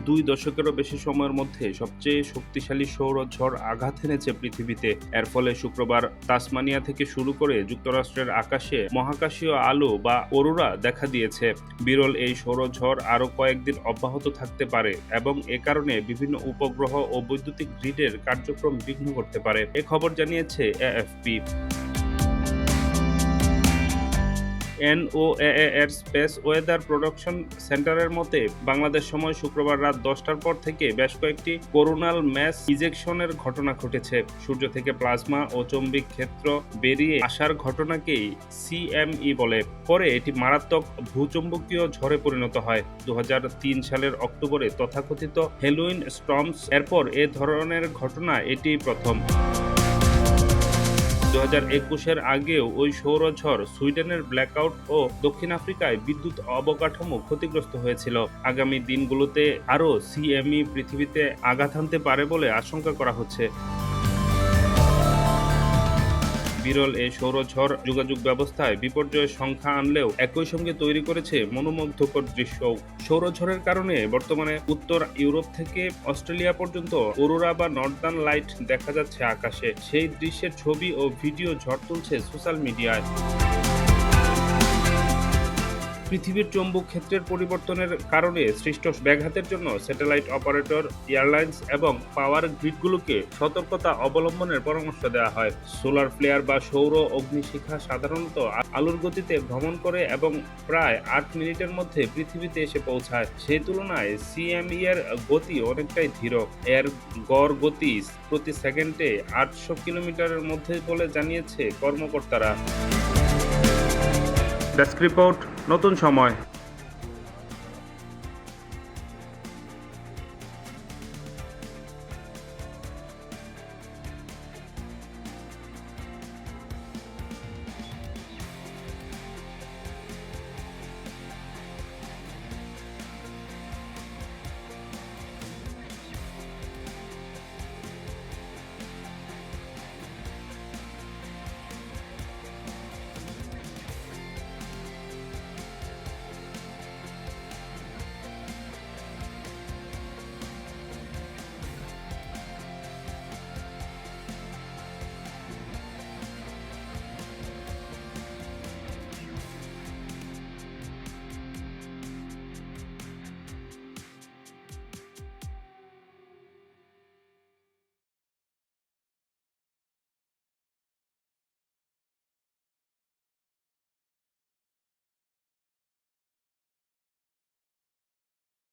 2 দশকেরও বেশি সময়ের মধ্যে সবচেয়ে শক্তিশালী সৌরঝড় আঘাত এনেছে পৃথিবীতে। এর ফলে শুক্রবার তাসমানিয়া থেকে শুরু করে যুক্তরাষ্ট্রের আকাশে মহাকাশীয় আলো বা অরোরা দেখা দিয়েছে। বিরল এই সৌরঝড় আরও কয়েকদিন অব্যাহত থাকতে পারে এবং এ কারণে বিভিন্ন উপগ্রহ ও বৈদ্যুতিক গ্রিডের কার্যক্রম বিঘ্ন করতে পারে। এ খবর জানিয়েছে এএফপি। NOAA এর স্পেস ওয়েদার প্রোডাকশন সেন্টারের মতে, বাংলাদেশ সময় শুক্রবার রাত 10টার পর থেকে বেশ কয়েকটি কোরোনাল ম্যাস ইজেকশনের ঘটনা ঘটেছে। সূর্য থেকে প্লাজমা ও চৌম্বক ক্ষেত্র বেরিয়ে আসার ঘটনাকেই CME বলে। পরে এটি মারাত্মক ভূচৌম্বকীয় ঝড়ে পরিণত হয়। 2003 সালের অক্টোবরে তথাকথিত হেলোইন স্টর্মস এরপর এ ধরনের ঘটনা এটিই প্রথম। 2021-এর আগেও ওই সৌরঝড় সুইডেনের ব্ল্যাকআউট ও দক্ষিণ আফ্রিকায় বিদ্যুৎ অবকাঠামো ক্ষতিগ্রস্ত হয়েছিল। আগামী দিনগুলোতে আরও CME পৃথিবীতে আঘাত হানতে পারে বলে আশঙ্কা করা হচ্ছে। বিরল এই সৌরঝড় যোগাযোগ ব্যবস্থায় বিপর্যয়ের সংখ্যা আনলেও একই সঙ্গে তৈরি করেছে মনোমুগ্ধকর দৃশ্যও। সৌরঝড়ের কারণে বর্তমানে উত্তর ইউরোপ থেকে অস্ট্রেলিয়া পর্যন্ত অরোরা বা নর্দার্ন লাইট দেখা যাচ্ছে আকাশে। সেই দৃশ্যের ছবি ও ভিডিও ঝড় তুলছে সোশ্যাল মিডিয়ায়। পৃথিবীর চৌম্বক ক্ষেত্রের পরিবর্তনের কারণে সৃষ্ট ব্যাঘাতের জন্য স্যাটেলাইট অপারেটর, এয়ারলাইন্স এবং পাওয়ার গ্রিডগুলোকে সতর্কতা অবলম্বনের পরামর্শ দেওয়া হয়। সোলার ফ্লেয়ার বা সৌর অগ্নিশিখা সাধারণত আলোর গতিতে ভ্রমণ করে এবং প্রায় 8 মিনিটের মধ্যে পৃথিবীতে এসে পৌঁছায়। সেই তুলনায় CME এর গতি অনেকটাই ধীর। এর গড় গতি প্রতি সেকেন্ডে 800 কিলোমিটারের মধ্যে বলে জানিয়েছে কর্মকর্তারা। ডেস্ক রিপোর্ট, নতুন সময়।